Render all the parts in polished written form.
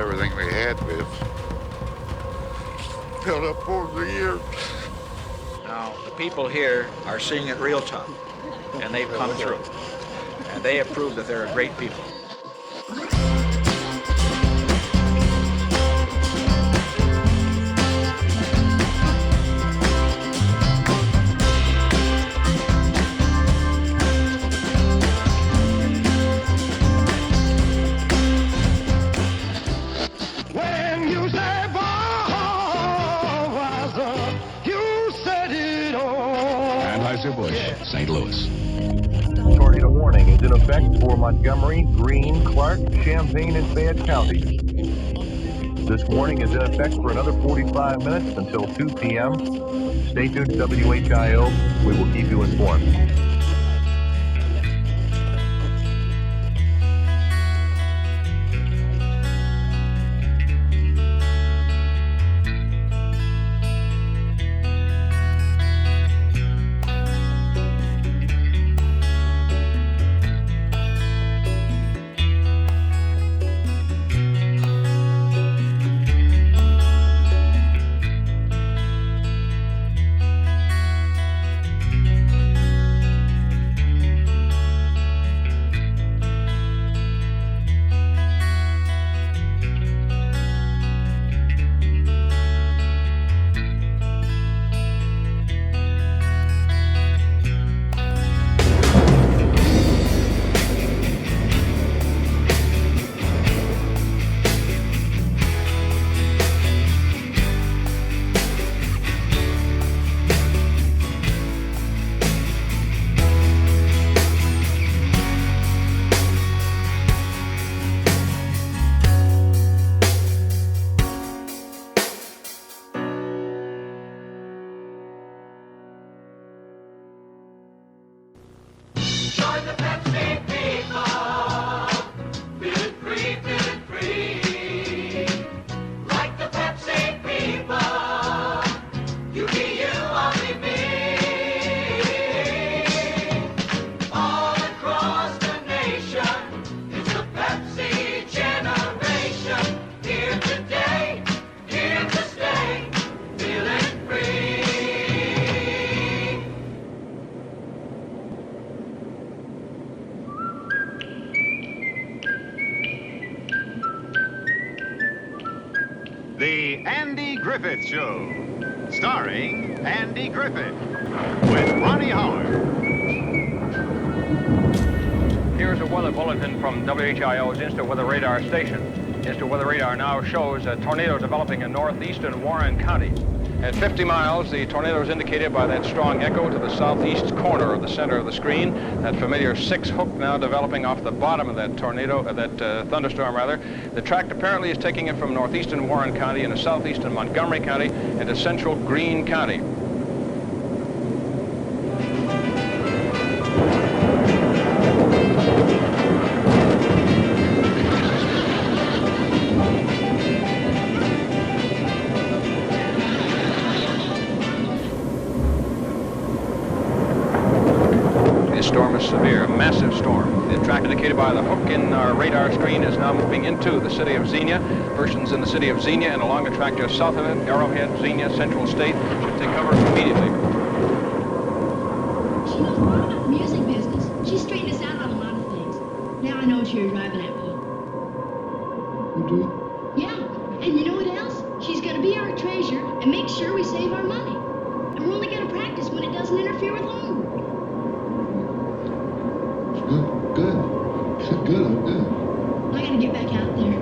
everything we had. We've built up over the years. Now, the people here are seeing it real time, and they've come through. And they have proved that they're a great people. St. Louis. Tornado warning is in effect for Montgomery, Greene, Clark, Champaign, and Fayette County. This warning is in effect for another 45 minutes until 2 p.m. Stay tuned to WHIO. We will keep you informed. The Andy Griffith Show, starring Andy Griffith, with Ronnie Howard. Here's a weather bulletin from WHIO's Instant Weather Radar station. Instant Weather Radar now shows a tornado developing in northeastern Warren County. At 50 miles, the tornado is indicated by that strong echo to the southeast corner of the center of the screen. That familiar 6 hook now developing off the bottom of that tornado, thunderstorm rather. The track apparently is taking it from northeastern Warren County into southeastern Montgomery County into central Greene County. Severe, massive storm. The track indicated by the hook in our radar screen is now moving into the city of Xenia. Persons in the city of Xenia and along the track just south of it, Arrowhead, Xenia, Central State, should take cover immediately. She knows more about the music business. She straightened us out on a lot of things. Now I know what you're driving at, Pete. You do? Yeah, and you know what else? She's going to be our treasure and make sure we save our money. And we're only going to practice when it doesn't interfere with homework. Good. Good, I'm good. I gotta get back out there.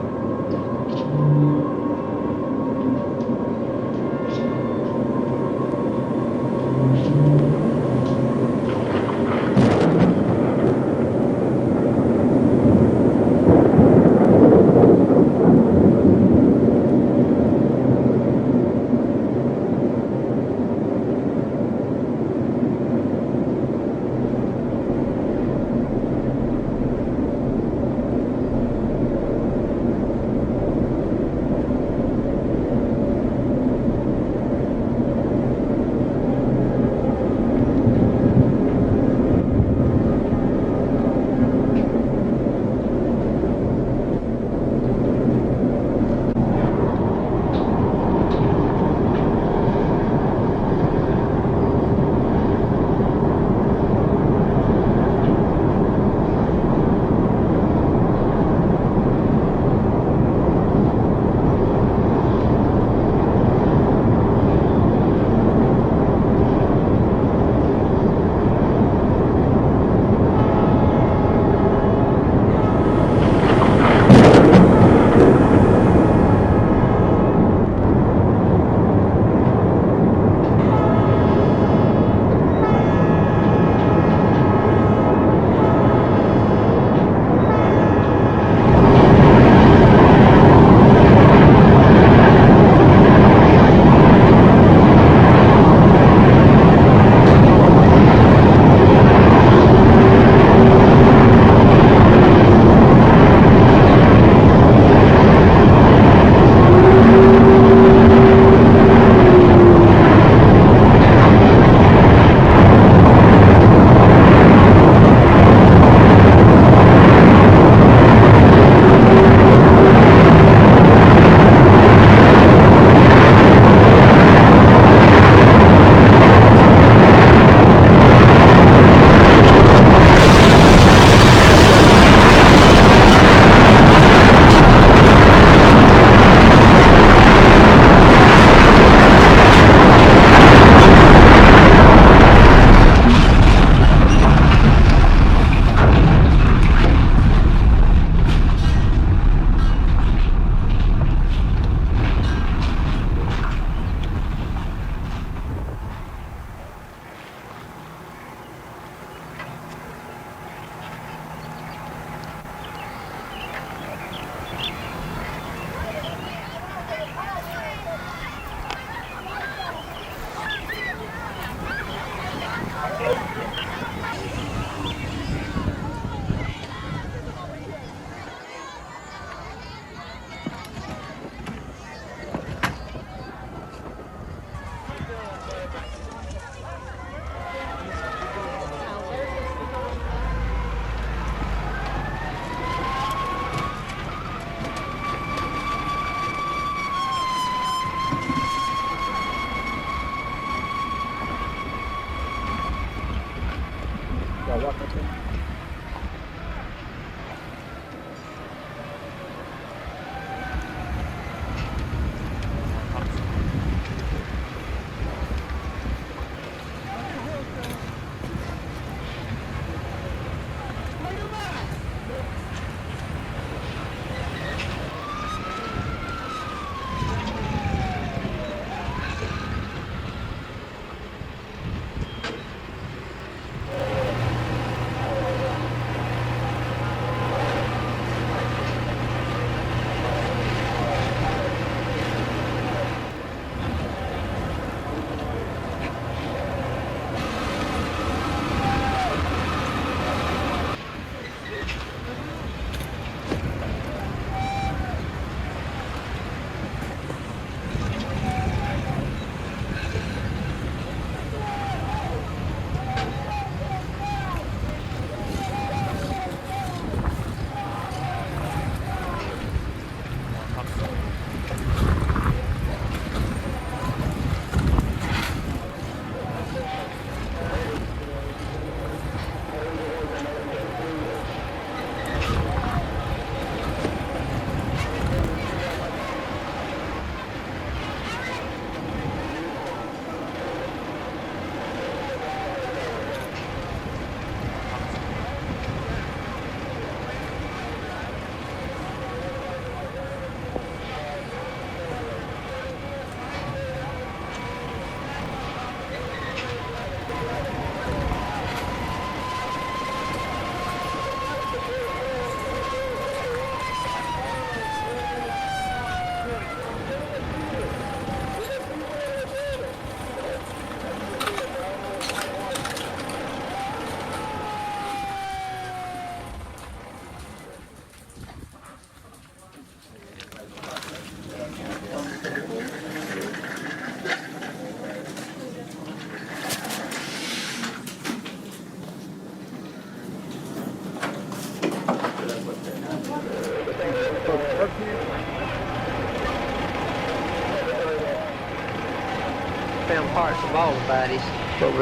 found parts of all the bodies, but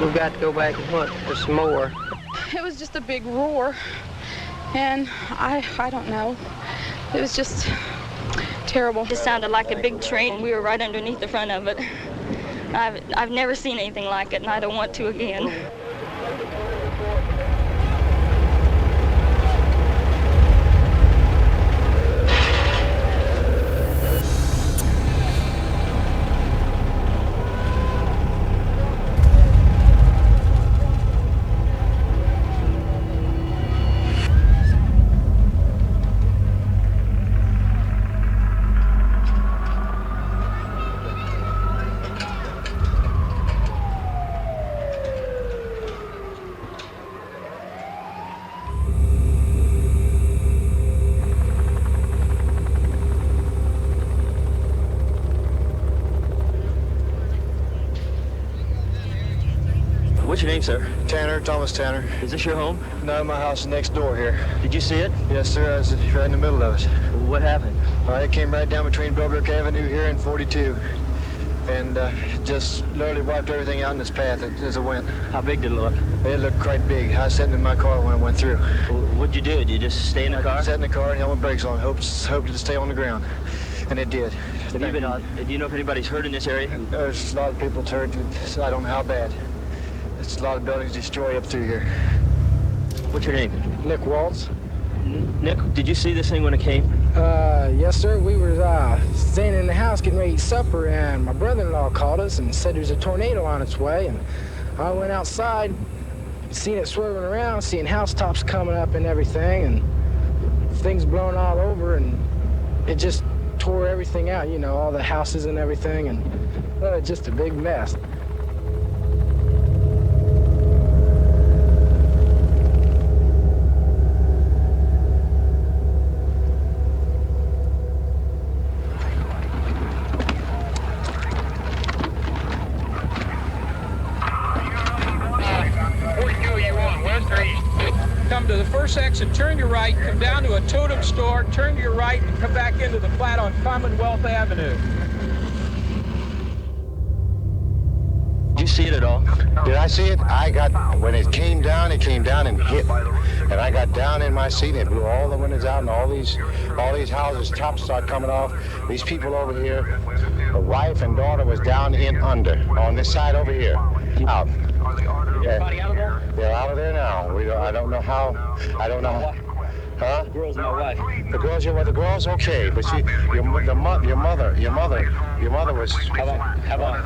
we've got to go back and hunt for some more. It was just a big roar, and I don't know. It was just terrible. It sounded like a big train. We were right underneath the front of it. I've never seen anything like it, and I don't want to again. What's your name, sir? Tanner, Thomas Tanner. Is this your home? No, my house is next door here. Did you see it? Yes, sir. I was right in the middle of it. What happened? It came right down between Bellbrook Avenue here and 42. And just literally wiped everything out in its path as it went. How big did it look? It looked quite big. I was sitting in my car when it went through. What'd you do? Did you just stay in the car? I sat in the car and held my brakes on. Hoped it to stay on the ground. And it did. Do you know if anybody's hurt in this area? There's a lot of people hurt. I don't know how bad. There's a lot of buildings destroyed up through here. What's your name? Nick Waltz. Nick, did you see this thing when it came? Yes, sir. We were staying in the house getting ready to eat supper, and my brother-in-law called us and said there's a tornado on its way. And I went outside, seen it swerving around, seeing housetops coming up and everything, and things blowing all over, and it just tore everything out, you know, all the houses and everything, and just a big mess. To the first exit, turn your right, come down to a totem store, turn to your right, and come back into the flat on Commonwealth Avenue. Did you see it at all? Did I see it? When it came down and hit. And I got down in my seat and it blew all the windows out and all these houses, tops start coming off. These people over here, a wife and daughter was down in under, on this side over here, out. Everybody out of there? They're out of there now. I don't know how. Huh? The girl's my wife. The girl's okay, but your mother was. How about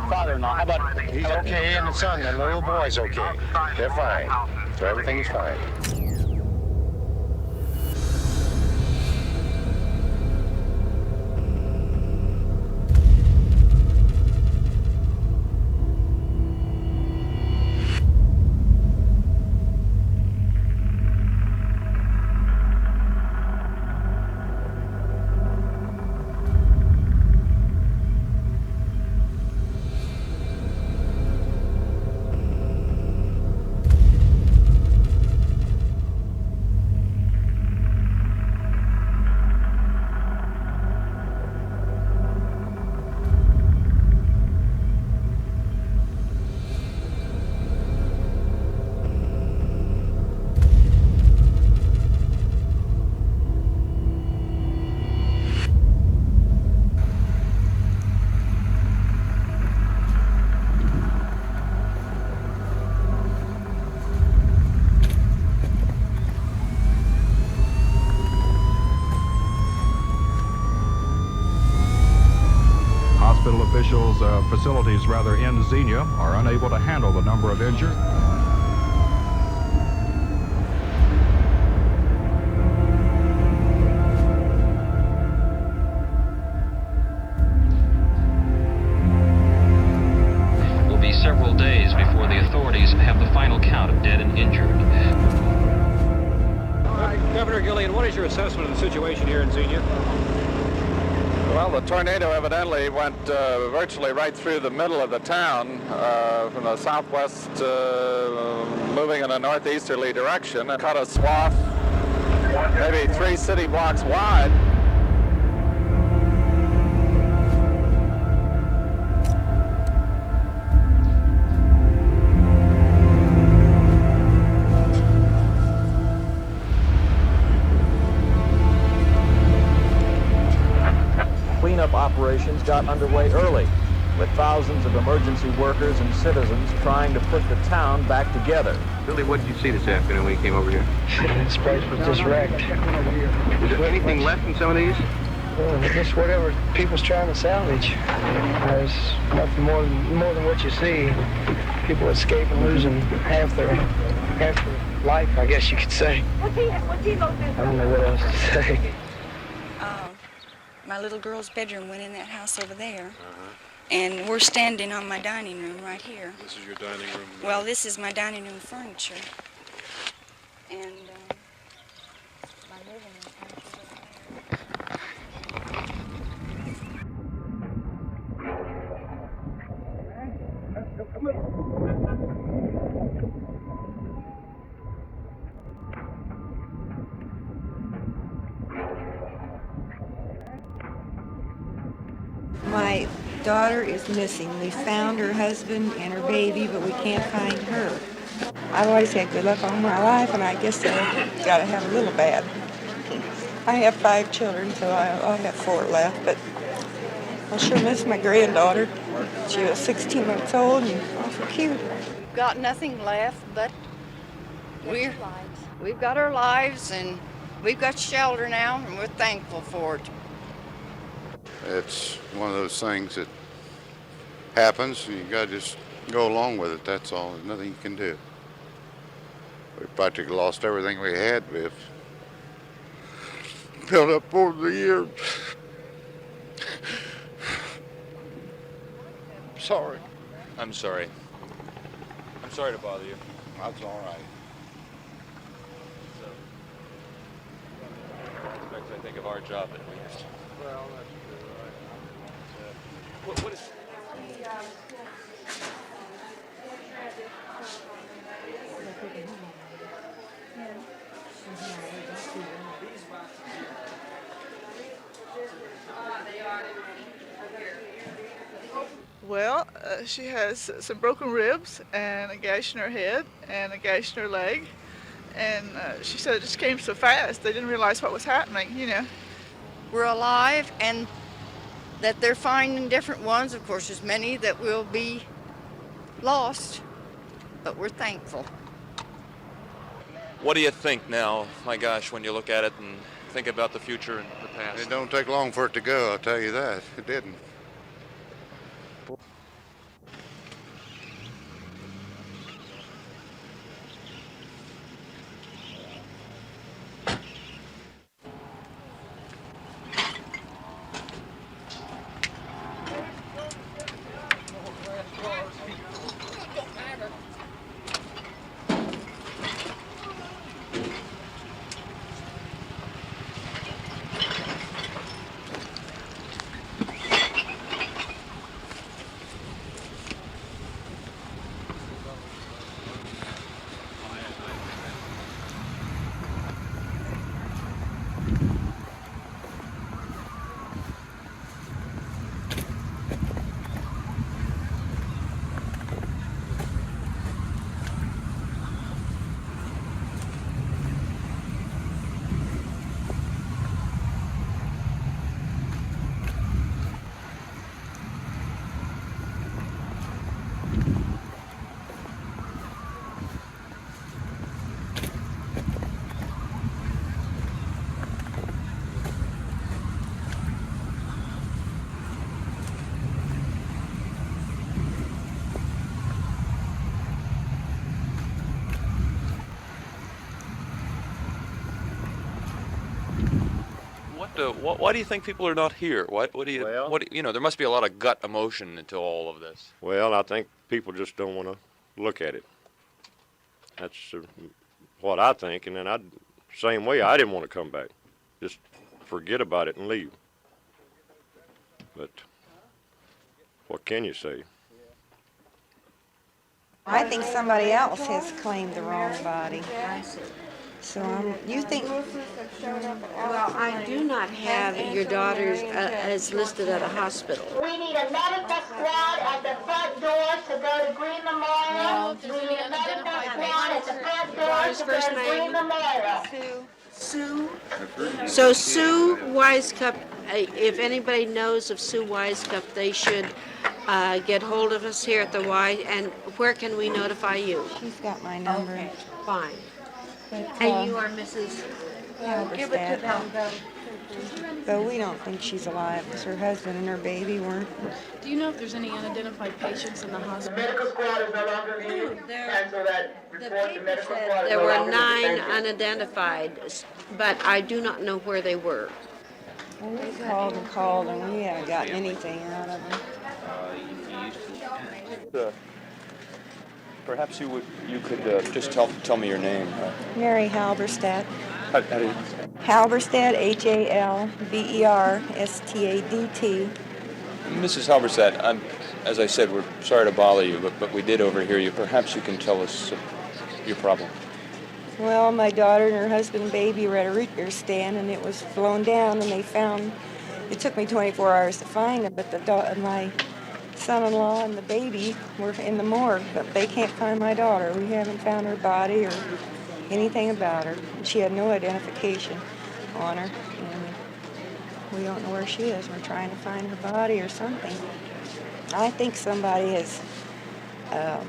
father-in-law? How about? He's okay, and the son, the little boy's okay. They're fine. So everything is fine. Officials, facilities in Xenia are unable to handle the number of injured. It will be several days before the authorities have the final count of dead and injured. Governor Gillian, what is your assessment of the situation here in Xenia? Well, the tornado evidently went virtually right through the middle of the town from the southwest, moving in a northeasterly direction, and cut a swath maybe 3 city blocks wide. cleanup operations got underway early, with thousands of emergency workers and citizens trying to put the town back together. Billy, what did you see this afternoon when you came over here? This place was just wrecked. Is there anything left in some of these? Just whatever people's trying to salvage. There's nothing more than what you see. People escaping, losing half their life, I guess you could say. I don't know what else to say. My little girl's bedroom went in that house over there. And we're standing on my dining room right here. This is your dining room? Well, this is my dining room furniture. And my living room furniture. My daughter is missing. We found her husband and her baby, but we can't find her. I've always had good luck all my life, and I guess I've got to have a little bad. I have 5 children, so I'll have 4 left, but I'll sure miss my granddaughter. She was 16 months old and awful cute. We've got nothing left, but we've got our lives, and we've got shelter now, and we're thankful for it. It's one of those things that happens, and you gotta just go along with it, that's all. There's nothing you can do. We practically lost everything we had. We've built up over the years. Sorry. I'm sorry. I'm sorry to bother you. That's all right. Makes I think of our job at least. Well, that's true, right? What is... Well, she has some broken ribs and a gash in her head and a gash in her leg. And she said it just came so fast, they didn't realize what was happening, you know. We're alive, and that they're finding different ones. Of course, there's many that will be lost, but we're thankful. What do you think now, my gosh, when you look at it and think about the future and the past? It don't take long for it to go, I'll tell you that. It didn't. Why do you think people are not here? What do you know, there must be a lot of gut emotion into all of this. Well, I think people just don't want to look at it. That's what I think, and then same way, I didn't want to come back. Just forget about it and leave. But what can you say? I think somebody else has claimed the wrong body. So you think... Well, I do not have your daughters as listed at a hospital. We need a medical squad at the front door to go to Green Memorial. We need a medical squad at the front door to go to Green Memorial. Sue? So Sue Wisecup, if anybody knows of Sue Wisecup, they should get hold of us here at the Y. And where can we notify you? She's got my number. Okay, fine. But, And you are Mrs. Give it to them, though. But we don't think she's alive because her husband and her baby weren't. Do you know if there's any unidentified patients in the hospital? Medical squad is no longer needed. Cancel that report. The medical squad is There no were longer 9 needed. unidentified, but I do not know where they were. Well, we called, and we haven't gotten anything out of them. Perhaps you could just tell me your name. Mary Halberstadt. How do you? Halberstadt, Halberstadt. Mrs. Halberstadt, as I said, we're sorry to bother you, but we did overhear you. Perhaps you can tell us your problem. Well, my daughter and her husband and baby were at a root beer stand, and it was blown down, and they found, it took me 24 hours to find it, but my son-in-law and the baby were in the morgue, but they can't find my daughter. We haven't found her body or anything about her. She had no identification on her, and we don't know where she is. We're trying to find her body or something. I think somebody has, got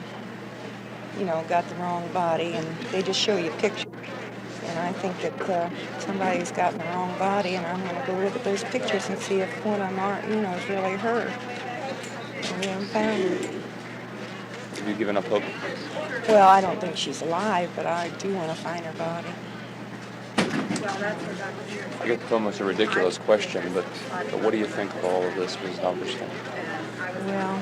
the wrong body, and they just show you pictures. And I think that somebody's gotten the wrong body, and I'm going to go look at those pictures and see if one of them is really her. And we haven't found her. Have you given up hope? Well, I don't think she's alive, but I do want to find her body. I guess it's almost a ridiculous question, but what do you think of all of this, Mrs. Halberstadt? Well,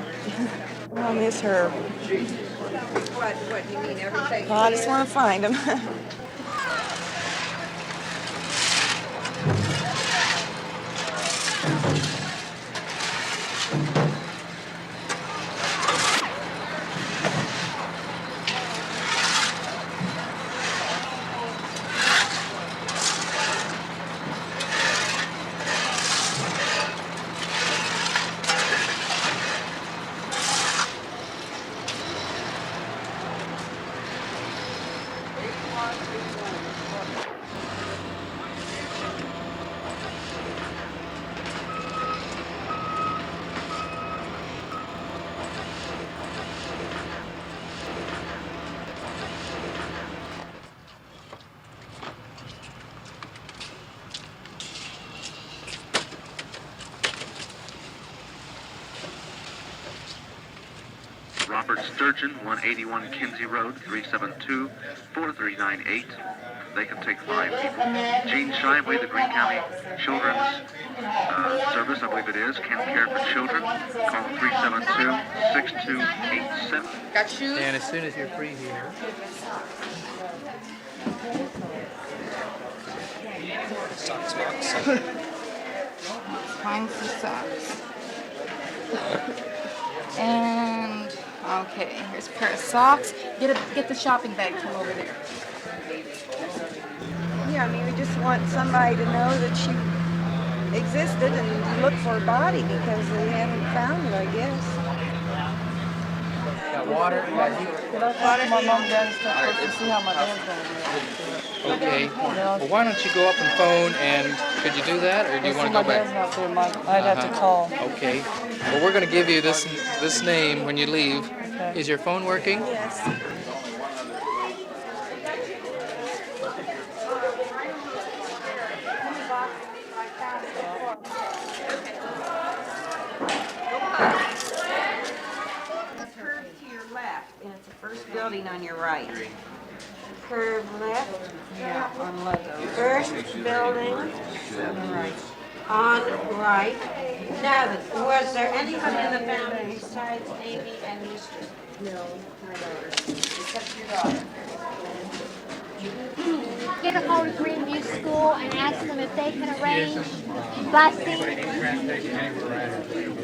I miss her. What, you mean everything? Well, I just want to find him. Robert Sturgeon, 181 Kinsey Road, 372-4398. They can take 5 people. Gene Shively, the Greene County Children's Service, I believe it is, can care for children. Call 372-6287. Got shoes? And as soon as you're free here. Socks box. Find some socks. And okay, here's a pair of socks. Get the shopping bag from over there. Yeah, I mean, we just want somebody to know that she existed and look for her body because they haven't found her, I guess. Got water? Could I talk to my mom and dad and stuff first to see how my dad's going to be? Okay. Well, why don't you go up and phone, and could you do that, or do you want to go back? My dad's not there. I'd have to call. Okay. Well, we're going to give you this name when you leave. Okay. Is your phone working? Yes. Curve to your left, and it's the first building on your right. Curve left. Yeah, on left. First building On the right. on right. Now, was there anybody in the family besides Amy and Mr.? No, my daughter. Except your daughter. Get a hold of Greenview School and ask them if they can arrange busing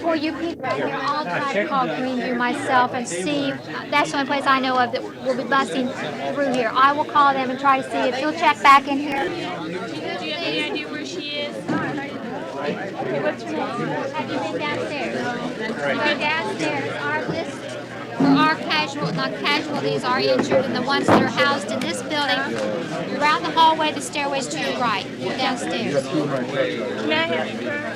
for you people right here. I'll try to call Greenview myself and see. That's the only place I know of that will be busing through here. I will call them and try to see if you'll check back in here. Do you have any idea where she is? Okay, what's her name? Have you been downstairs? Go downstairs. Our list for our casualties, our injured, and the ones that are housed in this building, around the hallway, the stairways to your right, downstairs. Can I have her?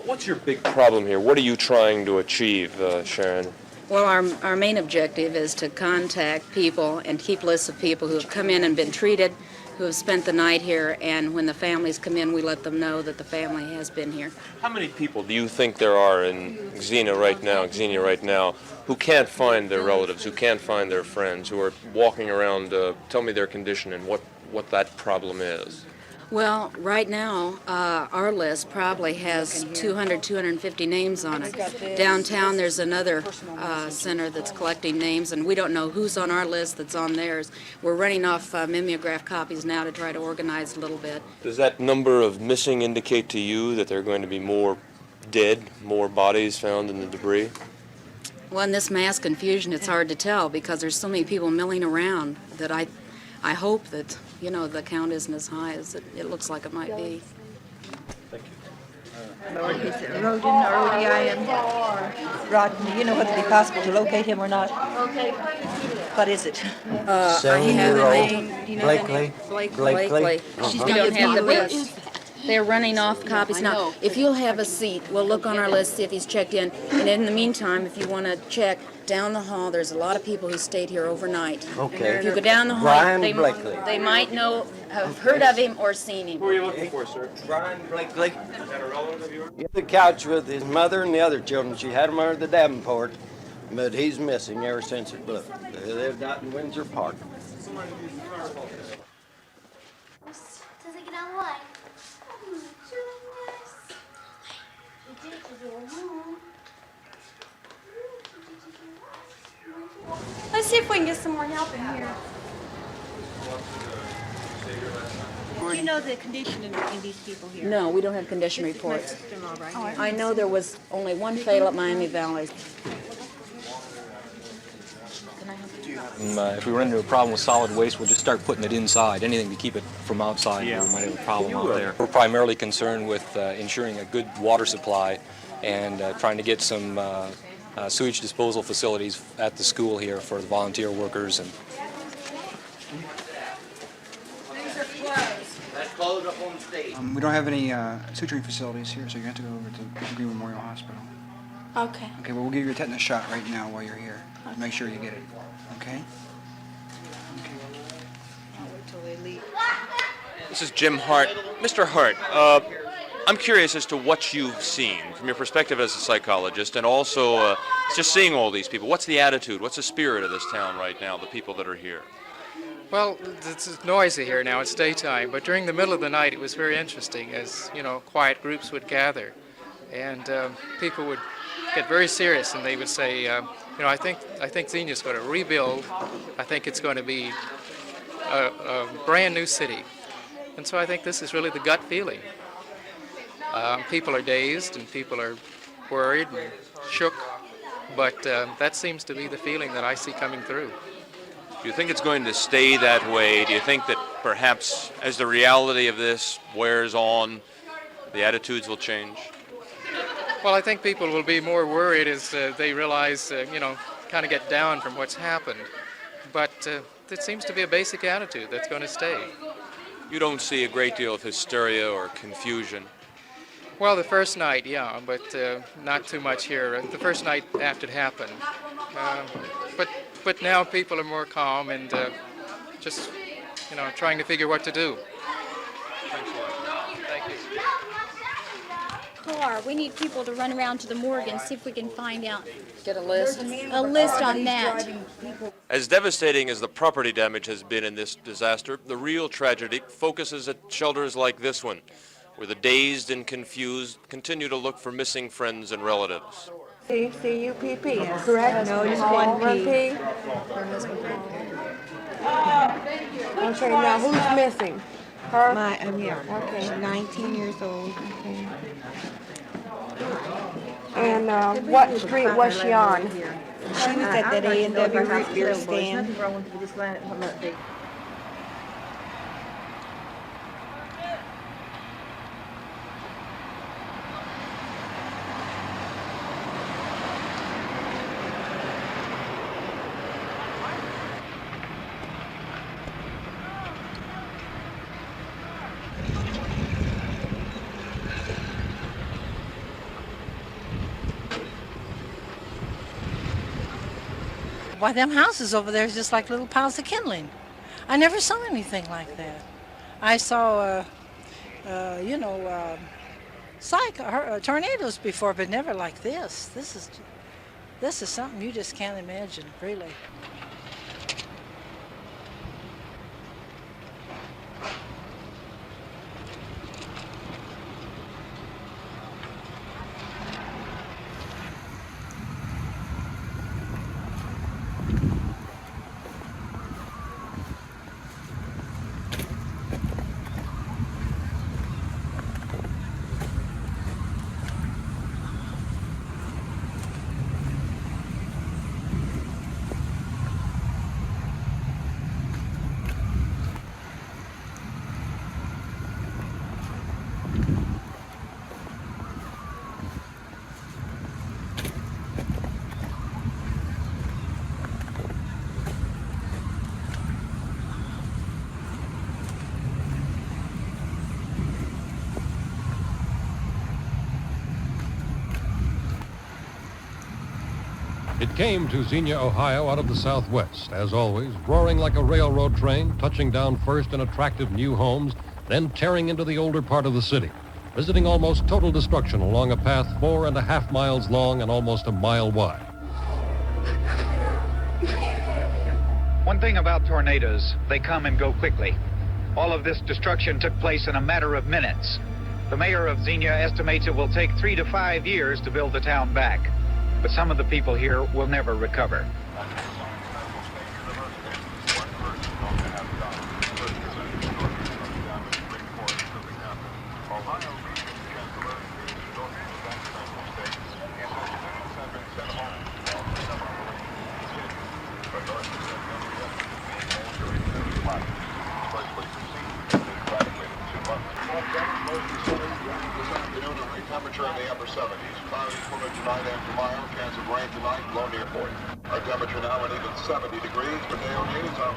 What's your big problem here? What are you trying to achieve, Sharon? Well, our main objective is to contact people and keep lists of people who have come in and been treated, who have spent the night here, and when the families come in, we let them know that the family has been here. How many people do you think there are in Xenia right now, who can't find their relatives, who can't find their friends, who are walking around? Tell me their condition and what that problem is. Well, right now, our list probably has 200, 250 names on it. Downtown, there's another center that's collecting names, and we don't know who's on our list that's on theirs. We're running off mimeograph copies now to try to organize a little bit. Does that number of missing indicate to you that there are going to be more dead, more bodies found in the debris? Well, in this mass confusion, it's hard to tell because there's so many people milling around that I hope that, you know, the count isn't as high as it looks like it might be. Lord, he's Rodin, R-O-D-I-N. Rodin, do you know whether it'd be possible to locate him or not? Okay. What is it? I have the name. Do you know Blakely. the name? Blakely. She's We got don't the have the list. list. They're running off copies now. If you'll have a seat, we'll look on our list, see if he's checked in. And in the meantime, if you want to check down the hall, there's a lot of people who stayed here overnight. Okay. If you go down the hall, Brian Blakely. they might know, have heard of him or seen him. Who are you looking for, sir? Brian Blakely. Is that a relative of yours? The couch with his mother and the other children. She had him under the Davenport, but he's missing ever since it blew. They lived out in Windsor Park. Does it get out of line? Let's see if we can get some more help in here. Do you know the condition in these people here? No, we don't have condition reports. I know there was only one fatal at Miami Valley. If we run into a problem with solid waste, we'll just start putting it inside. Anything to keep it from outside, we might have a problem out there. We're primarily concerned with ensuring a good water supply and trying to get some sewage disposal facilities at the school here for the volunteer workers. And we don't have any suturing facilities here, so you have to go over to Green Memorial Hospital. Okay. Okay, well, we'll give you a tetanus shot right now while you're here. Make sure you get it. Okay? I'll wait till they leave. This is Jim Hart. Mr. Hart, I'm curious as to what you've seen from your perspective as a psychologist and also just seeing all these people. What's the attitude? What's the spirit of this town right now, the people that are here? Well, it's noisy here now. It's daytime, but during the middle of the night it was very interesting as, you know, quiet groups would gather and people would get very serious and they would say, you know, I think Xenia's going to rebuild. I think it's going to be a brand new city. And so I think this is really the gut feeling. People are dazed and people are worried and shook, but that seems to be the feeling that I see coming through. Do you think it's going to stay that way? Do you think that perhaps as the reality of this wears on, the attitudes will change? Well, I think people will be more worried as they realize, you know, kind of get down from what's happened. But it seems to be a basic attitude that's going to stay. You don't see a great deal of hysteria or confusion. Well, the first night, yeah, but not too much here. The first night after it happened. But now people are more calm and just, you know, trying to figure what to do. Thanks a lot. Thank you. Car. We need people to run around to the morgue and see if we can find out. Get a list. A list on that. As devastating as the property damage has been in this disaster, the real tragedy focuses at shelters like this one, where the dazed and confused continue to look for missing friends and relatives. C-U-P-P, correct? No, just one P. Okay, now who's missing? Her? Yeah. Okay. 19 years old. Okay. And what street was she on? She was at that A&W root beer stand. Why, them houses over there is just like little piles of kindling. I never saw anything like that. I saw, tornadoes before, but never like this. This is something you just can't imagine, really. It came to Xenia, Ohio out of the southwest, as always, roaring like a railroad train, touching down first in attractive new homes, then tearing into the older part of the city, visiting almost total destruction along a path 4.5 miles long and almost a mile wide. One thing about tornadoes, they come and go quickly. All of this destruction took place in a matter of minutes. The mayor of Xenia estimates it will take 3 to 5 years to build the town back. But some of the people here will never recover. Temperature in the upper 70s. Cloudy for tonight and tomorrow. Chance of rain tonight. Low near 40. Our temperature now at even 70 degrees. For day on news, I'm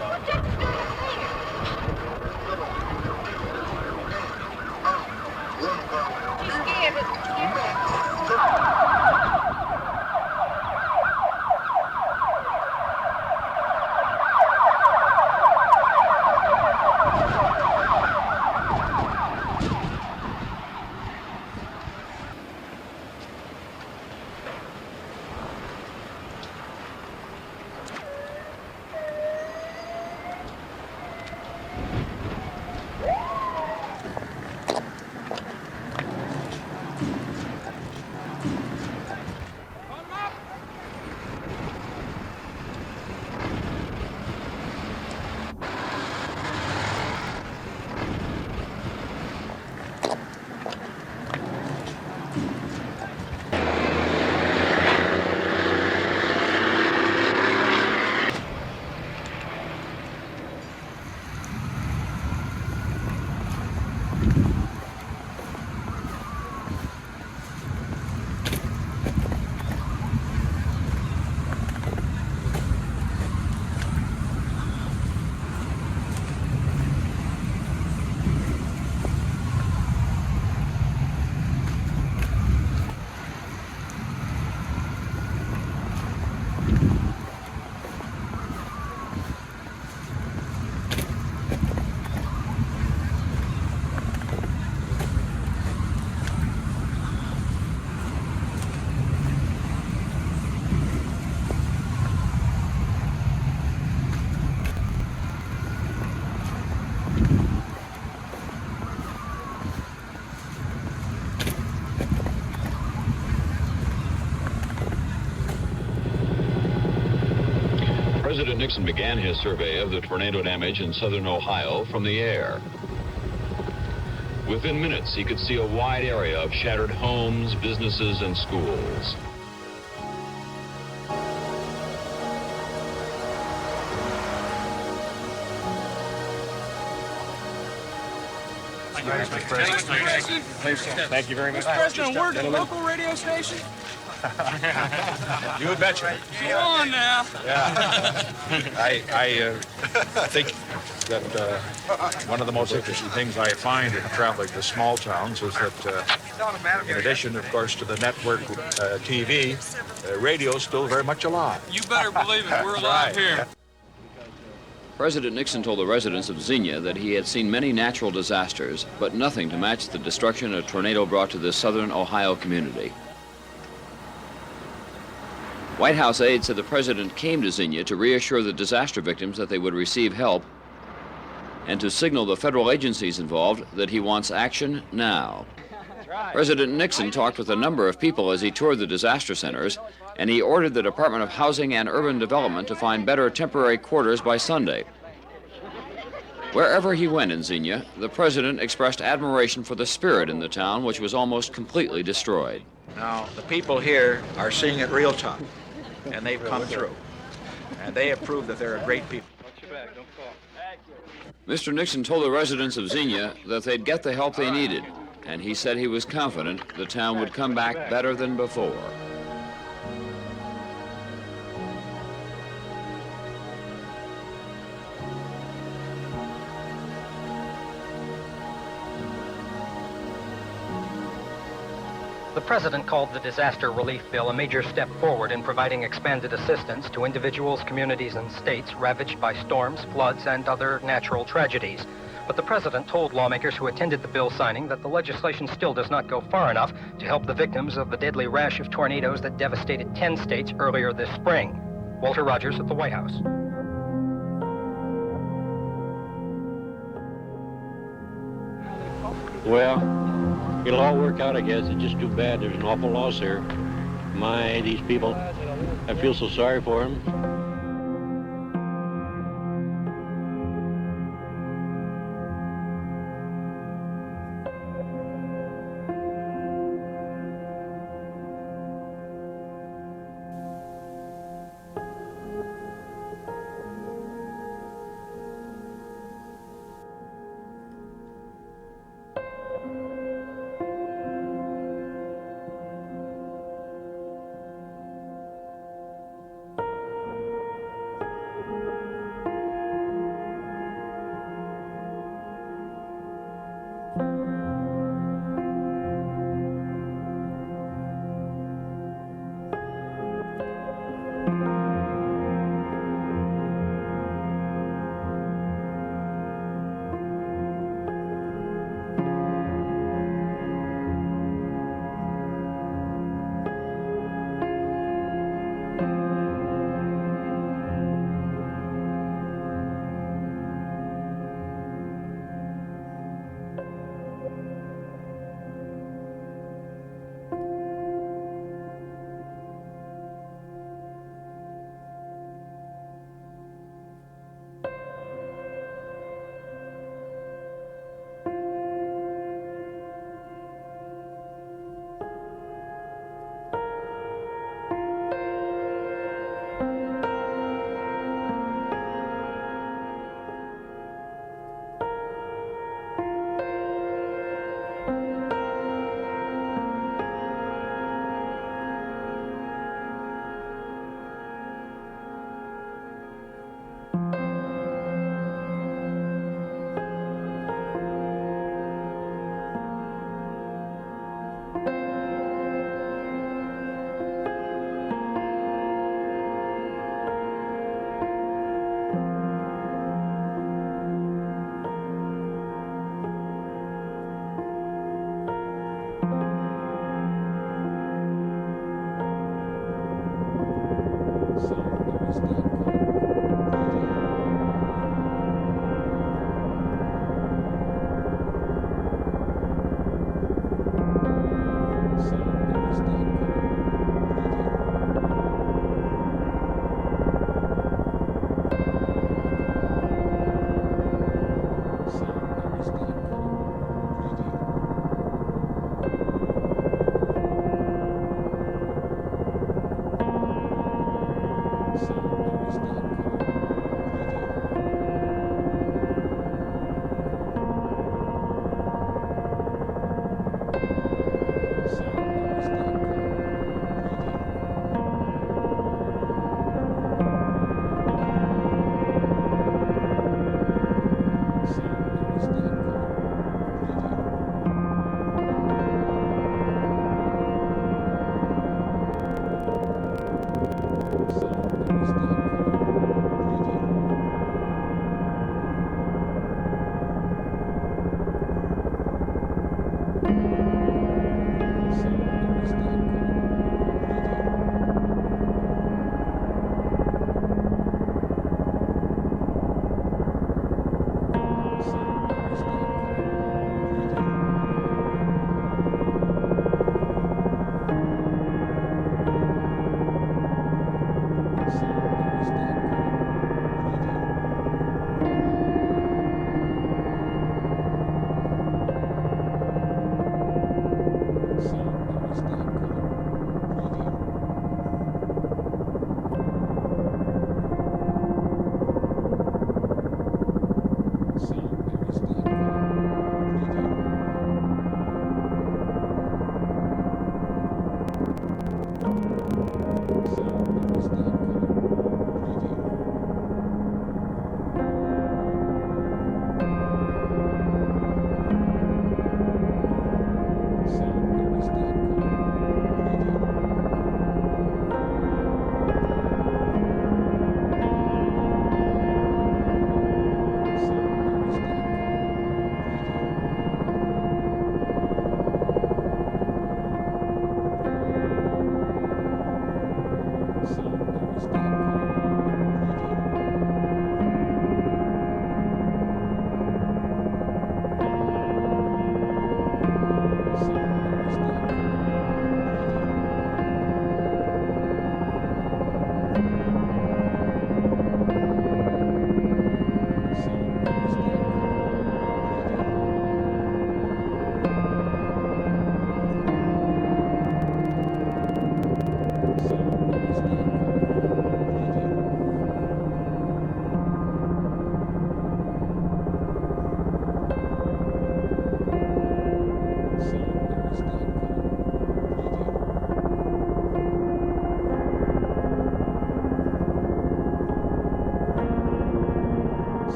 President Nixon began his survey of the tornado damage in southern Ohio from the air. Within minutes, he could see a wide area of shattered homes, businesses, and schools. Thank you very much, Mr. President. Thank you very much. Mr. President, word to the local radio station. You betcha. Come on now. Yeah. I think that one of the most interesting things I find in traveling to small towns is that in addition, of course, to the network TV, radio is still very much alive. You better believe it. We're alive here. President Nixon told the residents of Xenia that he had seen many natural disasters, but nothing to match the destruction a tornado brought to this southern Ohio community. White House aides said the president came to Xenia to reassure the disaster victims that they would receive help and to signal the federal agencies involved that he wants action now. President Nixon talked with a number of people as he toured the disaster centers, and he ordered the Department of Housing and Urban Development to find better temporary quarters by Sunday. Wherever he went in Xenia, the president expressed admiration for the spirit in the town, which was almost completely destroyed. Now, the people here are seeing it real time, and they've come through, and they have proved that they're a great people. Mr. Nixon told the residents of Xenia that they'd get the help they needed, and he said he was confident the town would come back better than before. The President called the disaster relief bill a major step forward in providing expanded assistance to individuals, communities, and states ravaged by storms, floods, and other natural tragedies. But the President told lawmakers who attended the bill signing that the legislation still does not go far enough to help the victims of the deadly rash of tornadoes that devastated 10 states earlier this spring. Walter Rogers at the White House. Well, it'll all work out, I guess. It's just too bad there's an awful loss here. My, these people, I feel so sorry for them.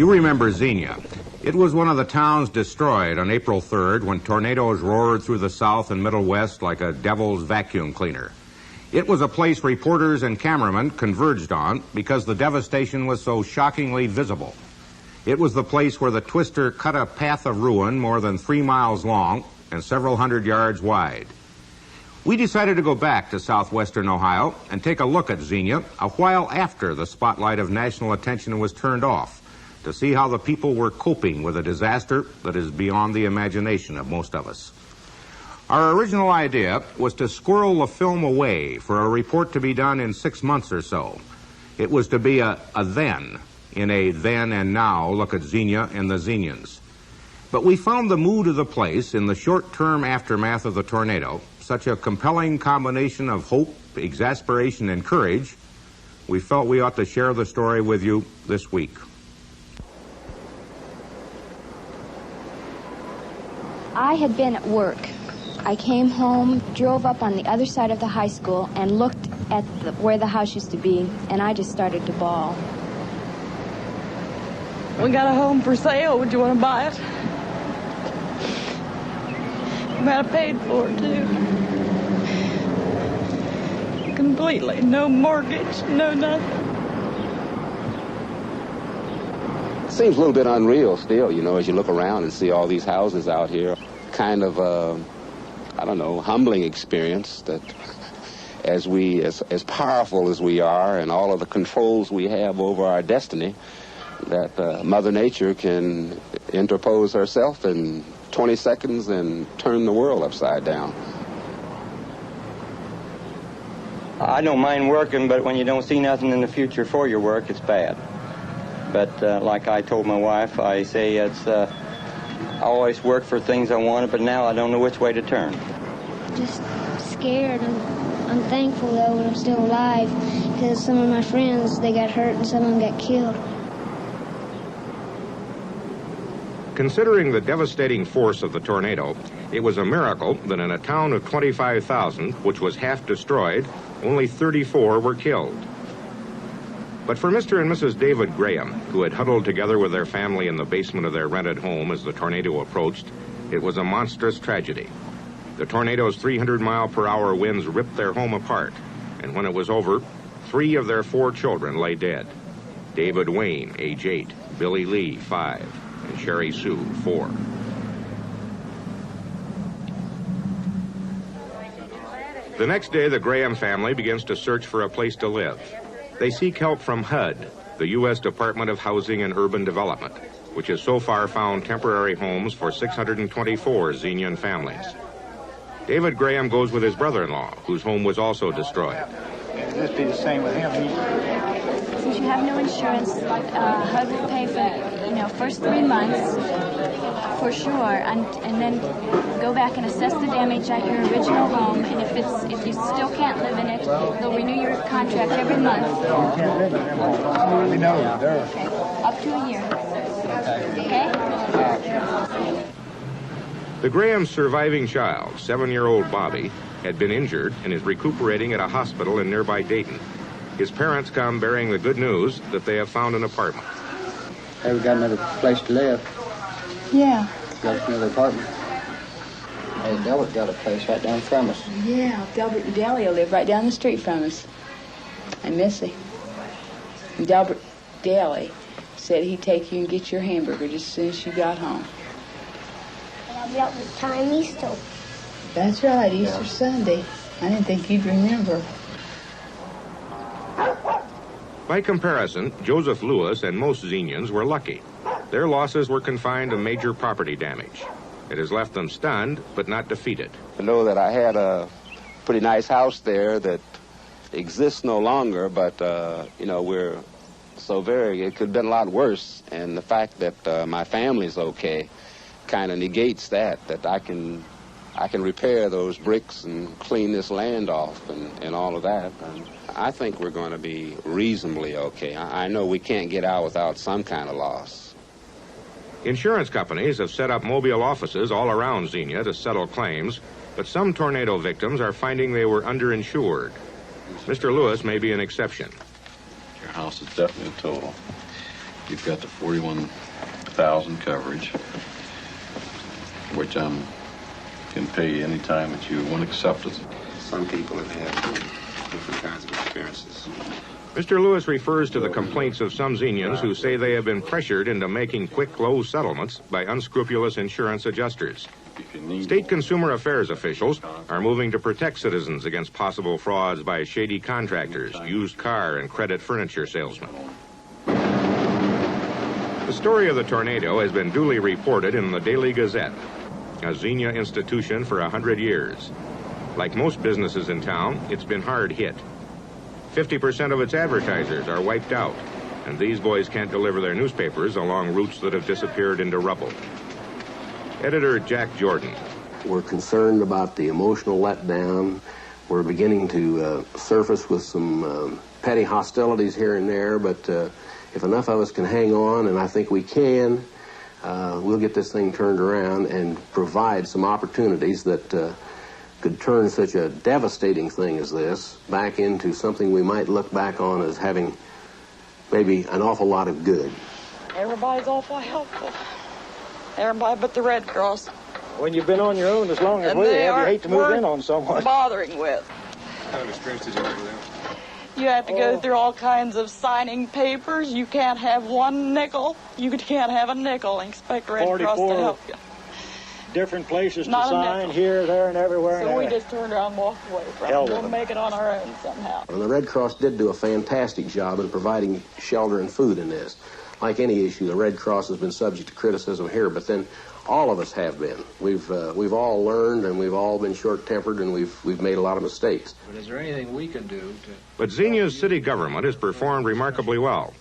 You remember Xenia. It was one of the towns destroyed on April 3rd when tornadoes roared through the South and Middle West like a devil's vacuum cleaner. It was a place reporters and cameramen converged on because the devastation was so shockingly visible. It was the place where the twister cut a path of ruin more than 3 miles long and several hundred yards wide. We decided to go back to southwestern Ohio and take a look at Xenia a while after the spotlight of national attention was turned off to see how the people were coping with a disaster that is beyond the imagination of most of us. Our original idea was to squirrel the film away for a report to be done in 6 months or so. It was to be a then, in a then and now look at Xenia and the Xenians. But we found the mood of the place in the short-term aftermath of the tornado such a compelling combination of hope, exasperation, and courage, we felt we ought to share the story with you this week. I had been at work. I came home, drove up on the other side of the high school, and looked at where the house used to be, and I just started to bawl. We got a home for sale. Would you want to buy it? I paid for it, too. Completely. No mortgage, no nothing. It seems a little bit unreal still, you know, as you look around and see all these houses out here. Kind of, I don't know, humbling experience that as powerful as we are and all of the controls we have over our destiny, that Mother Nature can interpose herself in 20 seconds and turn the world upside down. I don't mind working, but when you don't see nothing in the future for your work, it's bad. But like I told my wife, I say I always work for things I wanted, but now I don't know which way to turn. Just scared. I'm thankful, though, that I'm still alive, because some of my friends, they got hurt and some of them got killed. Considering the devastating force of the tornado, it was a miracle that in a town of 25,000, which was half destroyed, only 34 were killed. But for Mr. and Mrs. David Graham, who had huddled together with their family in the basement of their rented home as the tornado approached, it was a monstrous tragedy. The tornado's 300-mile-per-hour winds ripped their home apart, and when it was over, 3 of their 4 children lay dead. David Wayne, age 8, Billy Lee, 5, and Sherry Sue, 4. The next day, the Graham family begins to search for a place to live. They seek help from HUD, the U.S. Department of Housing and Urban Development, which has so far found temporary homes for 624 Xenian families. David Graham goes with his brother-in-law, whose home was also destroyed. Would this be the same with him? Since you have no insurance, HUD will pay for, first 3 months for sure, and then go back and assess the damage at your original home, and if you still can't live in it, they'll renew your contract every month. You can't live in it. We know. Okay. Up to a year. Okay? The Graham's surviving child, 7-year-old Bobby, had been injured and is recuperating at a hospital in nearby Dayton. His parents come bearing the good news that they have found an apartment. Hey, we got another place to live. Yeah. Got another apartment. Hey, Delbert got a place right down from us. Yeah, Delbert and Delia live right down the street from us. And Missy. And Delbert Daly said he'd take you and get your hamburger just as soon as you got home. I'll be up with time Easter. That's right, Easter Sunday. I didn't think you'd remember. By comparison, Joseph Lewis and most Xenians were lucky. Their losses were confined to major property damage. It has left them stunned, but not defeated. I know that I had a pretty nice house there that exists no longer, but, we're so it could have been a lot worse. And the fact that my family's okay kind of negates that I can repair those bricks and clean this land off and all of that. And I think we're going to be reasonably okay. I know we can't get out without some kind of loss. Insurance companies have set up mobile offices all around Xenia to settle claims, but some tornado victims are finding they were underinsured. Mr. Lewis may be an exception. Your house is definitely total. You've got the 41,000 coverage, which I can pay you any time that you want to accept it. Some people have had different kinds of experiences. Mr. Lewis refers to the complaints of some Xenians who say they have been pressured into making quick, low settlements by unscrupulous insurance adjusters. State consumer affairs officials are moving to protect citizens against possible frauds by shady contractors, used car and credit furniture salesmen. The story of the tornado has been duly reported in the Daily Gazette, a Xenia institution for 100 years. Like most businesses in town, it's been hard hit. 50% of its advertisers are wiped out, and these boys can't deliver their newspapers along routes that have disappeared into rubble. Editor Jack Jordan. We're concerned about the emotional letdown. We're beginning to surface with some petty hostilities here and there, but if enough of us can hang on, and I think we can, we'll get this thing turned around and provide some opportunities that could turn such a devastating thing as this back into something we might look back on as having maybe an awful lot of good. Everybody's awful helpful. Everybody but the Red Cross. When you've been on your own as long as we have, you hate to move in on someone. Bothering with. What kind of experience did you have with them? You have to go through all kinds of signing papers. You can't have one nickel. You can't have a nickel and expect the Red Cross to help you. Different places to Not a sign, nickel. here, there, and everywhere. So we just turned around and walked away from it. We'll make it on our own somehow. And the Red Cross did do a fantastic job in providing shelter and food in this. Like any issue, the Red Cross has been subject to criticism here, but then all of us have been. We've all learned, and we've all been short-tempered, and we've made a lot of mistakes. But is there anything we can do to... But Xenia's city government has performed remarkably well.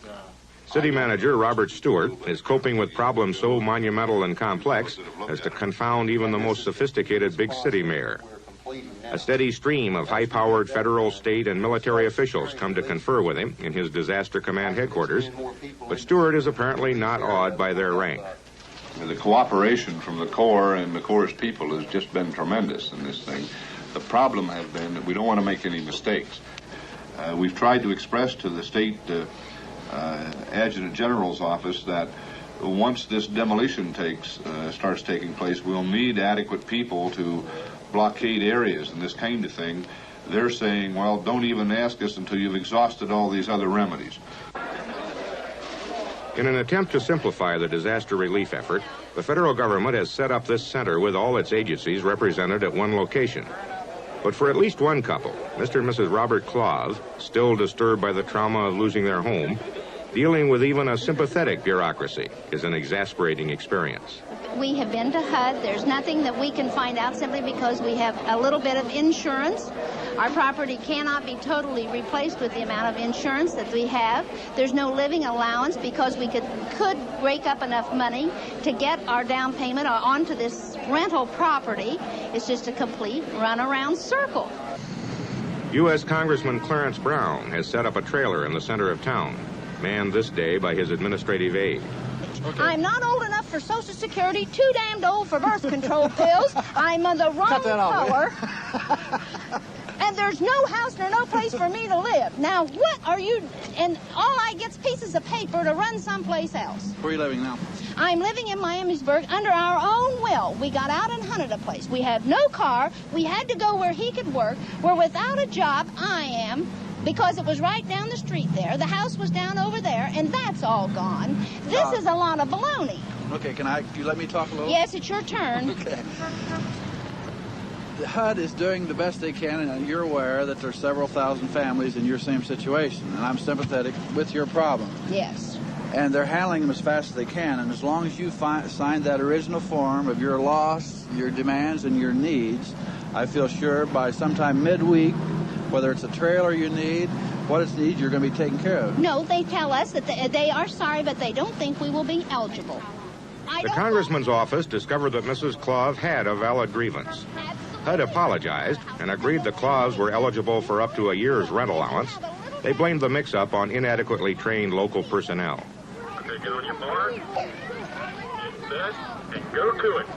City manager Robert Stewart is coping with problems so monumental and complex as to confound even the most sophisticated big city mayor. A steady stream of high-powered federal, state, and military officials come to confer with him in his disaster command headquarters, but Stewart is apparently not awed by their rank. The cooperation from the Corps and the Corps' people has just been tremendous in this thing. The problem has been that we don't want to make any mistakes. We've tried to express to the state Adjutant General's office that once this demolition starts taking place, we'll need adequate people to blockade areas and this kind of thing. They're saying, well, don't even ask us until you've exhausted all these other remedies. In an attempt to simplify the disaster relief effort, the federal government has set up this center with all its agencies represented at one location. But for at least one couple, Mr. and Mrs. Robert Claus, still disturbed by the trauma of losing their home, dealing with even a sympathetic bureaucracy is an exasperating experience. We have been to HUD. There's nothing that we can find out simply because we have a little bit of insurance. Our property cannot be totally replaced with the amount of insurance that we have. There's no living allowance because we could rake up enough money to get our down payment onto this rental property. It's just a complete runaround circle. U.S. Congressman Clarence Brown has set up a trailer in the center of town, manned this day by his administrative aide. Okay. I'm not old enough for Social Security, too damned old for birth control pills. I'm of the wrong color. And there's no house nor no place for me to live. Now, what are you... And all I get's pieces of paper to run someplace else. Where are you living now? I'm living in Miamisburg under our own will. We got out and hunted a place. We have no car. We had to go where he could work. We're without a job. I am. Because it was right down the street there. The house was down over there, and that's all gone. This is a lot of baloney. Okay, can you let me talk a little? Yes, it's your turn. Okay. The HUD is doing the best they can, and you're aware that there's several thousand families in your same situation, and I'm sympathetic with your problem. Yes. And they're handling them as fast as they can, and as long as you sign that original form of your loss, your demands, and your needs, I feel sure by sometime midweek, whether it's a trailer you need, what it needs, you're going to be taken care of. No, they tell us that they are sorry, but they don't think we will be eligible. The congressman's office discovered that Mrs. Claus had a valid grievance. HUD apologized and agreed the Claus were eligible for up to a year's rent allowance. They blamed the mix-up on inadequately trained local personnel. Okay, get on your mark, set, and go to it.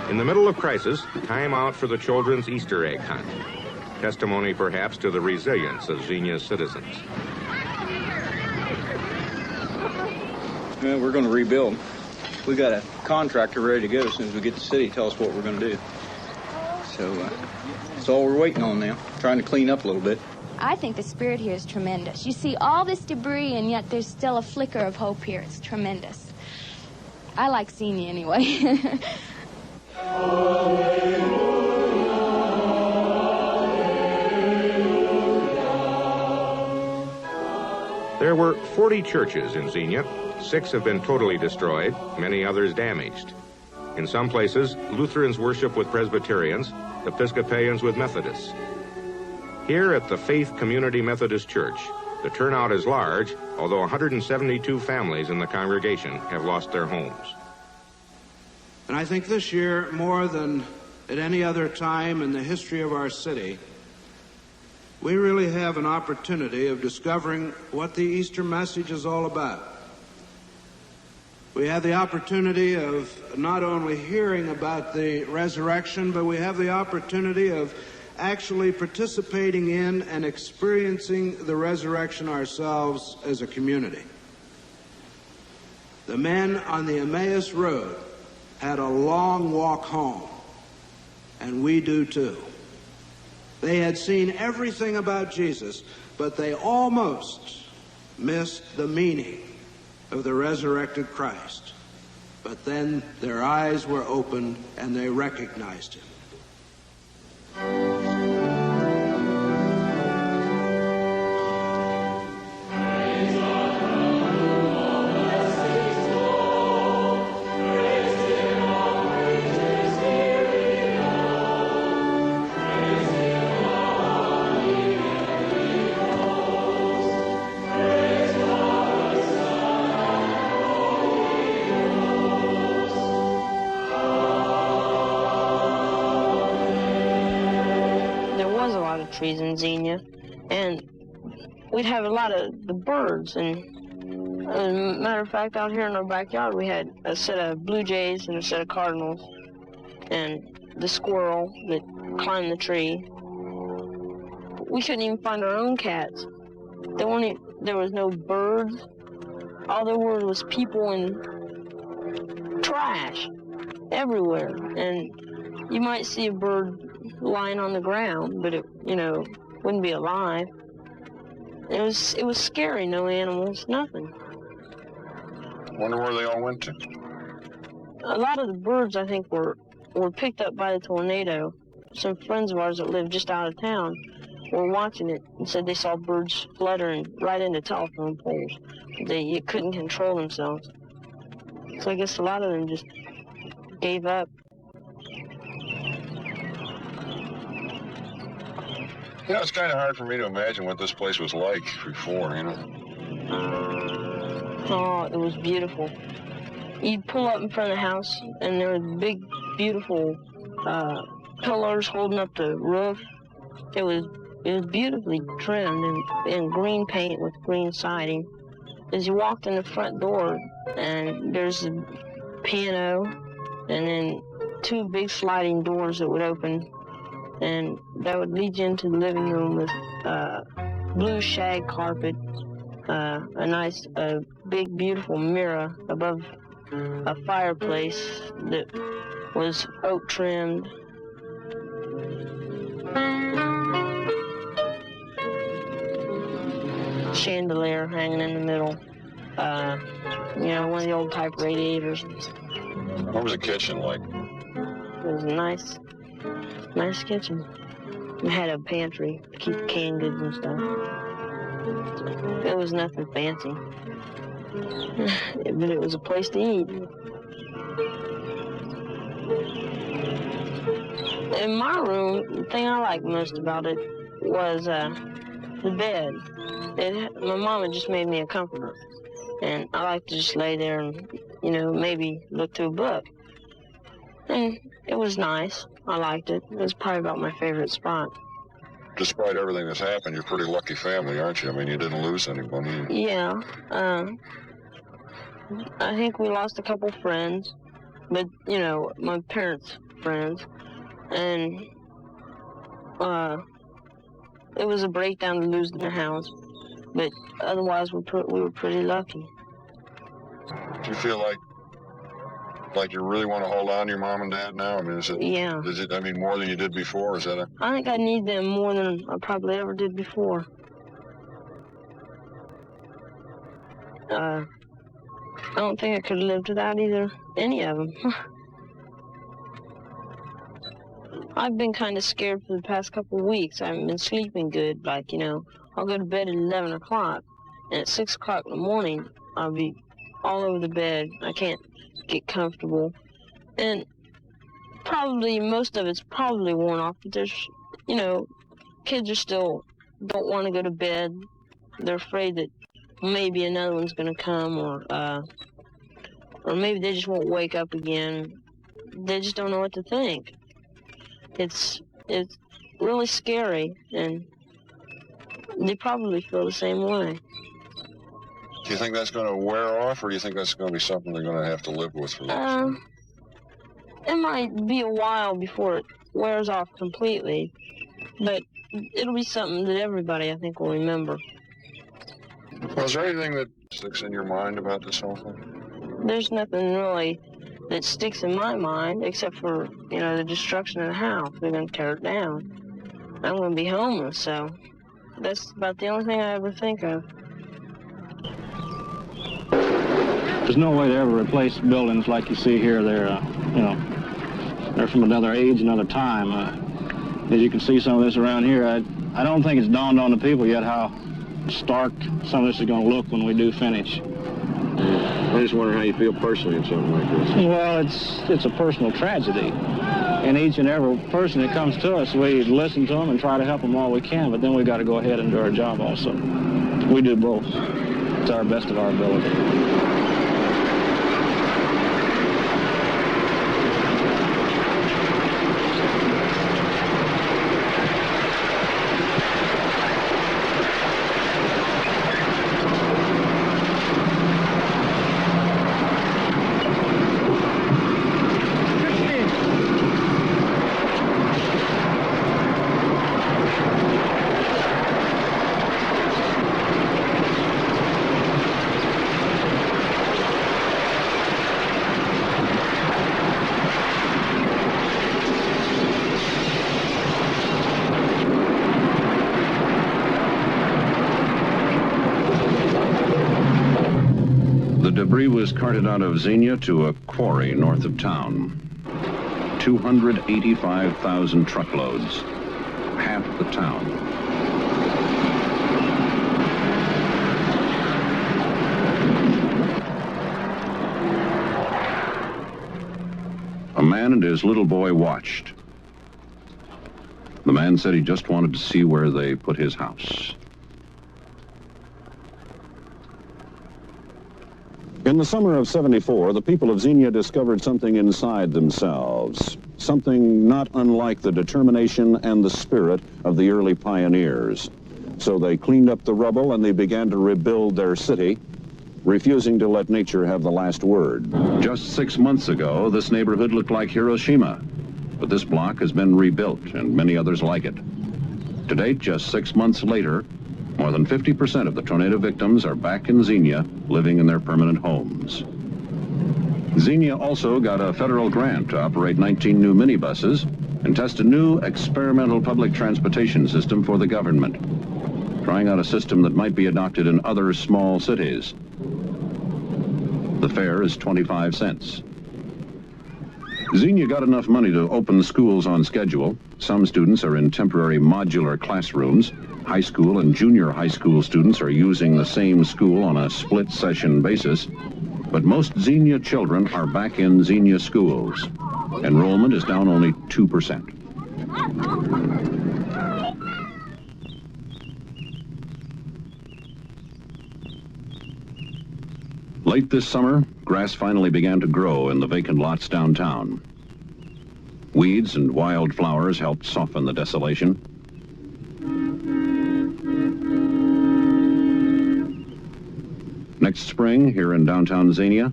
In the middle of crisis, time out for the children's Easter egg hunt. Testimony, perhaps, to the resilience of Xenia's citizens. Well, we're going to rebuild. We got a contractor ready to go as soon as we get the city to tell us what we're going to do. So that's all we're waiting on now, trying to clean up a little bit. I think the spirit here is tremendous. You see all this debris, and yet there's still a flicker of hope here. It's tremendous. I like Xenia anyway. There were 40 churches in Xenia. 6 have been totally destroyed, many others damaged. In some places, Lutherans worship with Presbyterians, Episcopalians with Methodists. Here at the Faith Community Methodist Church, the turnout is large, although 172 families in the congregation have lost their homes. And I think this year, more than at any other time in the history of our city, we really have an opportunity of discovering what the Easter message is all about. We have the opportunity of not only hearing about the resurrection, but we have the opportunity of actually participating in and experiencing the resurrection ourselves as a community. The men on the Emmaus Road had a long walk home, and we do too. They had seen everything about Jesus, but they almost missed the meaning of the resurrected Christ. But then their eyes were opened and they recognized him. Trees in Xenia, and we'd have a lot of the birds, and as a matter of fact, out here in our backyard we had a set of blue jays and a set of cardinals, and the squirrel that climbed the tree. We couldn't even find our own cats. There was no birds. All there were was people and trash everywhere, and you might see a bird lying on the ground, but it, wouldn't be alive. It was scary. No animals, nothing. Wonder where they all went to. A lot of the birds, I think, were picked up by the tornado. Some friends of ours that lived just out of town were watching it and said they saw birds fluttering right into telephone poles. They couldn't control themselves. So I guess a lot of them just gave up. It's kind of hard for me to imagine what this place was like before, Oh, it was beautiful. You'd pull up in front of the house, and there were big, beautiful pillars holding up the roof. It was beautifully trimmed in green paint with green siding. As you walked in the front door, and there's a piano, and then 2 big sliding doors that would open, and that would lead you into the living room with blue shag carpet, a nice, big, beautiful mirror above a fireplace that was oak trimmed. Chandelier hanging in the middle. One of the old type radiators. What was the kitchen like? It was a nice kitchen. It had a pantry to keep canned goods and stuff. It was nothing fancy. But it was a place to eat. In my room, the thing I liked most about it was the bed. My mom had just made me a comforter. And I liked to just lay there and, maybe look through a book. And it was nice. I liked it. It was probably about my favorite spot. Despite everything that's happened, you're a pretty lucky family, aren't you? I mean, you didn't lose anybody. Yeah. I think we lost a couple friends, but, my parents' friends. And it was a breakdown to lose their house, but otherwise we were pretty lucky. you feel like you really want to hold on to your mom and dad now? I mean, is it, I mean, more than you did before? Is that a... I think I need them more than I probably ever did before. I don't think I could have lived without any of them. I've been kind of scared for the past couple of weeks. I haven't been sleeping good. Like, you know, I'll go to bed at 11 o'clock, and at 6 o'clock in the morning, I'll be all over the bed. I can't get comfortable. And probably, most of it's probably worn off, but there's, you know, kids are still don't want to go to bed. They're afraid that maybe another one's going to come, or maybe they just won't wake up again. They just don't know what to think. It's really scary, and they probably feel the same way. Do you think that's going to wear off, or do you think that's going to be something they're going to have to live with for the rest of it? It might be a while before it wears off completely, but it'll be something that everybody, I think, will remember. Well, is there anything that sticks in your mind about this whole thing? There's nothing really that sticks in my mind, except for, you know, the destruction of the house. We're going to tear it down. I'm going to be homeless, so that's about the only thing I ever think of. There's no way to ever replace buildings like you see here. They're, you know, they're from another age, another time. As you can see some of this around here, I don't think it's dawned on the people yet how stark some of this is going to look when we do finish. I just wonder how you feel personally in something like this. Well, it's a personal tragedy. And each and every person that comes to us, we listen to them and try to help them all we can, but then we got to go ahead and do our job also. We do both to our best of our ability. Debris was carted out of Xenia to a quarry north of town. 285,000 truckloads, half the town. A man and his little boy watched. The man said he just wanted to see where they put his house. In the summer of '74, the people of Xenia discovered something inside themselves, something not unlike the determination and the spirit of the early pioneers. So they cleaned up the rubble and they began to rebuild their city, refusing to let nature have the last word. Just 6 months ago, this neighborhood looked like Hiroshima, but this block has been rebuilt and many others like it. To date, just 6 months later, more than 50% of the tornado victims are back in Xenia, living in their permanent homes. Xenia also got a federal grant to operate 19 new minibuses and test a new experimental public transportation system for the government, trying out a system that might be adopted in other small cities. The fare is 25 cents. Xenia got enough money to open schools on schedule. Some students are in temporary modular classrooms. High school and junior high school students are using the same school on a split session basis, but most Xenia children are back in Xenia schools. Enrollment is down only 2%. Late this summer, grass finally began to grow in the vacant lots downtown. Weeds and wild flowers helped soften the desolation. Next spring, here in downtown Xenia,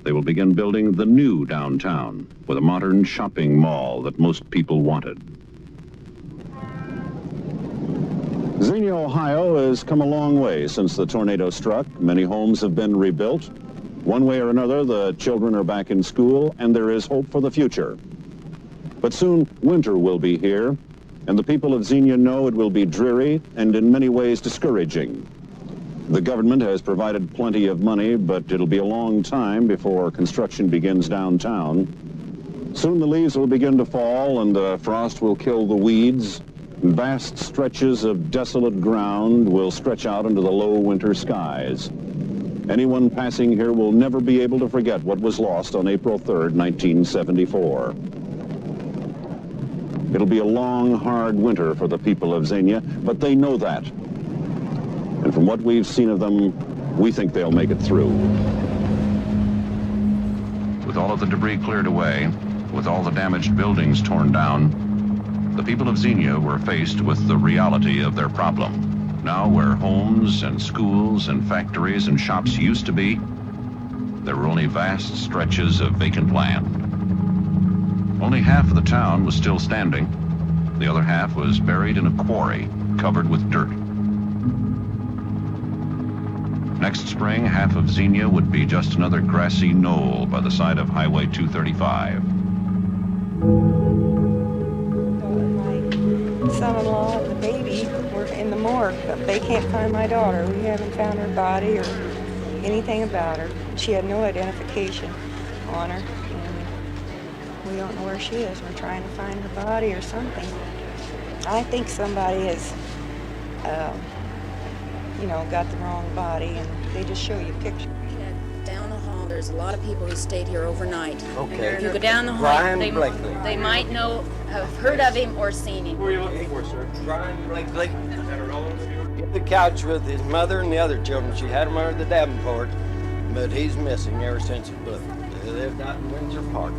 they will begin building the new downtown with a modern shopping mall that most people wanted. Xenia, Ohio has come a long way since the tornado struck. Many homes have been rebuilt. One way or another, the children are back in school, and there is hope for the future. But soon, winter will be here, and the people of Xenia know it will be dreary and in many ways discouraging. The government has provided plenty of money, but it'll be a long time before construction begins downtown. Soon the leaves will begin to fall, and the frost will kill the weeds. Vast stretches of desolate ground will stretch out into the low winter skies. Anyone passing here will never be able to forget what was lost on April 3rd, 1974. It'll be a long, hard winter for the people of Xenia, but they know that. And from what we've seen of them, we think they'll make it through. With all of the debris cleared away, with all the damaged buildings torn down, the people of Xenia were faced with the reality of their problem. Now, where homes and schools and factories and shops used to be, there were only vast stretches of vacant land. Only half of the town was still standing. The other half was buried in a quarry covered with dirt. Next spring, half of Xenia would be just another grassy knoll by the side of Highway 235. My son-in-law and the baby were in the morgue, but they can't find my daughter. We haven't found her body or anything about her. She had no identification on her, and we don't know where she is. We're trying to find her body or something. I think somebody has, got the wrong body, and they just show you pictures. Down the hall, there's a lot of people who stayed here overnight. Okay. If you go down the hall, Brian they might have heard of him or seen him. Who are you looking for, sir? Brian Blakely. Is that a relative of yours? The couch with his mother and the other children. She had him under the Davenport, but he's missing ever since he blew. They lived out in Windsor Park.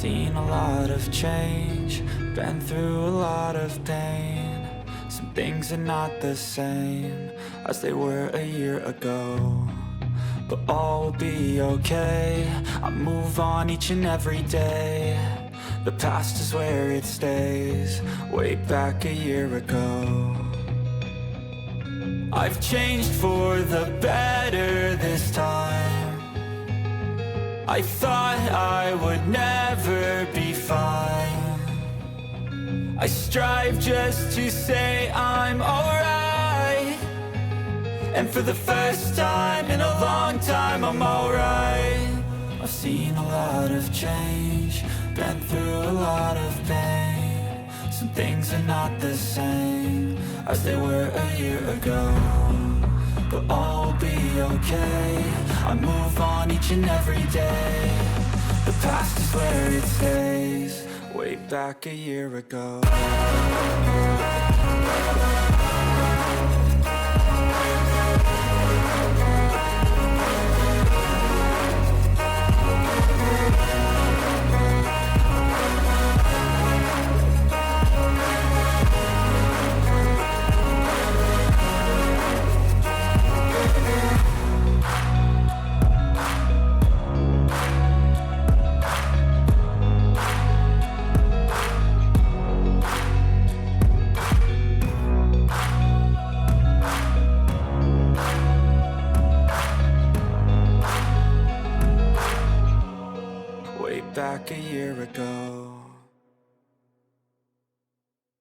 seen a lot of change, been through a lot of pain. Some things are not the same as they were a year ago, but all will be okay. I move on each and every day. The past is where it stays, way back a year ago. I've changed for the better this time. I thought I would never be fine. I strive just to say I'm alright, and for the first time in a long time I'm alright. I've seen a lot of change, been through a lot of pain. Some things are not the same as they were a year ago, but all will be okay. I move on each and every day. The past is where it stays, way back a year ago. Back a year ago.